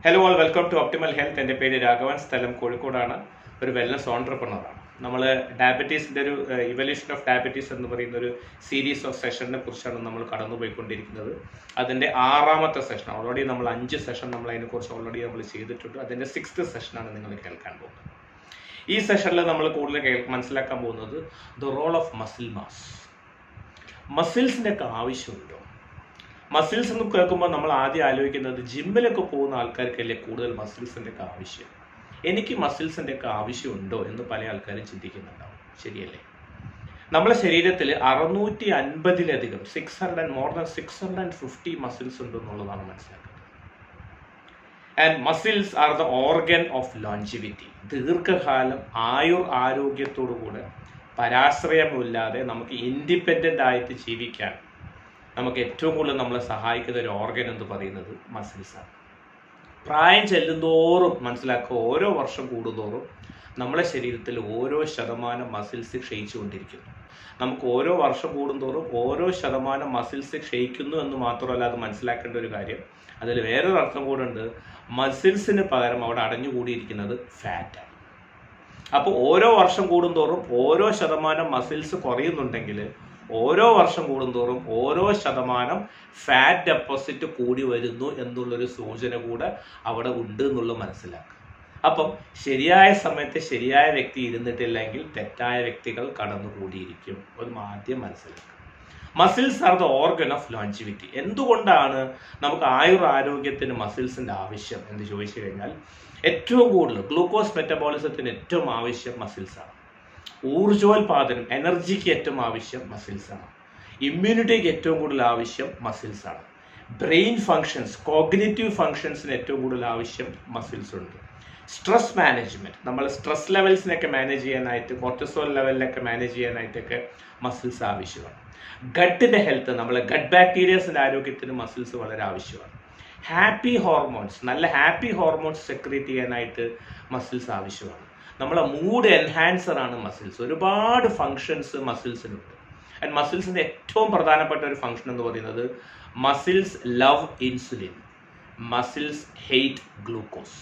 Hello all, welcome to optimal health. എൻ്റെ പേര് രാഘവൻ, സ്ഥലം കോഴിക്കോടാണ്. ഒരു വെൽനസ് ഓൺട്രപ്രണറാണ്. നമ്മൾ ഡയബറ്റീസിൻ്റെ ഒരു ഇവല്യൂഷൻ ഓഫ് ഡയബറ്റീസ് എന്ന് പറയുന്ന ഒരു സീരീസ് ഓഫ് സെഷനെ കുറിച്ചാണ് നമ്മൾ കടന്നുപോയിക്കൊണ്ടിരിക്കുന്നത്. അതിൻ്റെ 6ാമത്തെ സെഷൻ. ഓൾറെഡി നമ്മൾ 5 സെഷൻ നമ്മൾ അതിനെക്കുറിച്ച് ഓൾറെഡി നമ്മൾ ചെയ്തിട്ടുണ്ട്. അതിൻ്റെ 6th സെഷനാണ് നിങ്ങൾ കേൾക്കാൻ പോകുന്നത്. ഈ സെഷനിൽ നമ്മൾ കൂടുതൽ മനസ്സിലാക്കാൻ പോകുന്നത് the role of muscle mass. മസിൽസിൻ്റെ ഒക്കെ ആവശ്യമുണ്ടോ? മസിൽസ് എന്ന് കേൾക്കുമ്പോൾ നമ്മൾ ആദ്യം ആലോചിക്കുന്നത് ജിമ്മിലൊക്കെ പോകുന്ന ആൾക്കാർക്കല്ലേ കൂടുതൽ മസിൽസിൻ്റെ ഒക്കെ ആവശ്യം. എനിക്ക് മസിൽസിൻ്റെ ഒക്കെ ആവശ്യമുണ്ടോ എന്ന് പല ആൾക്കാരും ചിന്തിക്കുന്നുണ്ടാവും. ശരിയല്ലേ? നമ്മുടെ ശരീരത്തിൽ 650-ലധികം മോർ ദാൻ 650 മസിൽസ് ഉണ്ടെന്നുള്ളതാണ് മനസ്സിലാക്കുന്നത്. And muscles are the organ of longevity. ദീർഘകാലം ആരോഗ്യത്തോടു കൂടെ പരാശ്രയമില്ലാതെ നമുക്ക് ഇൻഡിപെൻഡൻ്റ് ആയിട്ട് ജീവിക്കാൻ നമുക്ക് ഏറ്റവും കൂടുതൽ നമ്മളെ സഹായിക്കുന്ന ഒരു ഓർഗൻ എന്ന് പറയുന്നത് മസിൽസാണ്. പ്രായം ചെല്ലുന്തോറും മനസ്സിലാക്കുക, ഓരോ വർഷം കൂടുന്തോറും നമ്മളെ ശരീരത്തിൽ ഓരോ ശതമാനം മസിൽസ് ക്ഷയിച്ചുകൊണ്ടിരിക്കുന്നു. നമുക്ക് ഓരോ വർഷം കൂടുന്തോറും ഓരോ ശതമാനം മസിൽസ് ക്ഷയിക്കുന്നു എന്ന് മാത്രമല്ല, അത് മനസ്സിലാക്കേണ്ട ഒരു കാര്യം, അതിൽ വേറൊരു അർത്ഥം കൂടെ ഉണ്ട്. മസിൽസിന് പകരം അവിടെ അടഞ്ഞുകൂടിയിരിക്കുന്നത് ഫാറ്റാണ്. അപ്പോൾ ഓരോ വർഷം കൂടുന്തോറും ഓരോ ശതമാനം മസിൽസ് കുറയുന്നുണ്ടെങ്കിൽ ഓരോ വർഷം കൂടുന്തോറും ഓരോ ശതമാനം ഫാറ്റ് ഡെപ്പോസിറ്റ് കൂടി വരുന്നു എന്നുള്ളൊരു സൂചന കൂടെ അവിടെ ഉണ്ട് എന്നുള്ളത് മനസ്സിലാക്കുക. അപ്പം ശരിയായ സമയത്ത് ശരിയായ വ്യക്തി ഇരുന്നിട്ടില്ലെങ്കിൽ തെറ്റായ വ്യക്തികൾ കടന്നുകൂടിയിരിക്കും. ഒരു ആദ്യം മനസ്സിലാക്കുക. Muscles are the organ of longevity. എന്തുകൊണ്ടാണ് നമുക്ക് ആരോഗ്യത്തിന് മസിൽസിൻ്റെ ആവശ്യം എന്ന് ചോദിച്ചു കഴിഞ്ഞാൽ, ഏറ്റവും കൂടുതൽ ഗ്ലൂക്കോസ് മെറ്റബോളിസത്തിന് ഏറ്റവും ആവശ്യം മസിൽസാണ്. ഊർജോൽപാദനം, എനർജിക്ക് ഏറ്റവും ആവശ്യം മസിൽസാണ്. ഇമ്മ്യൂണിറ്റിക്ക് ഏറ്റവും കൂടുതൽ ആവശ്യം മസിൽസാണ്. ബ്രെയിൻ ഫങ്ഷൻസ്, കോഗ്നിറ്റീവ് ഫങ്ഷൻസിന് ഏറ്റവും കൂടുതൽ ആവശ്യം മസിൽസ് ഉണ്ട്. സ്ട്രെസ് മാനേജ്മെൻറ്റ്, നമ്മൾ സ്ട്രെസ് ലെവൽസിനൊക്കെ മാനേജ് ചെയ്യാനായിട്ട്, കോർട്ടിസോൾ ലെവലിലൊക്കെ മാനേജ് ചെയ്യാനായിട്ടൊക്കെ മസിൽസ് ആവശ്യമാണ്. ഗട്ടിൻ്റെ ഹെൽത്ത്, നമ്മളെ ഗട്ട് ബാക്ടീരിയസിൻ്റെ ആരോഗ്യത്തിന് മസിൽസ് വളരെ ആവശ്യമാണ്. ഹാപ്പി ഹോർമോൺസ്, നല്ല ഹാപ്പി ഹോർമോൺസ് സെക്രീറ്റ് ചെയ്യാനായിട്ട് മസിൽസ് ആവശ്യമാണ്. നമ്മളെ മൂഡ് എൻഹാൻസറാണ് മസിൽസ്. ഒരുപാട് ഫങ്ഷൻസ് മസിൽസിനുണ്ട്. ആൻഡ് മസിൽസിൻ്റെ ഏറ്റവും പ്രധാനപ്പെട്ട ഒരു ഫങ്ഷൻ എന്ന് പറയുന്നത്, muscles love insulin, muscles hate glucose.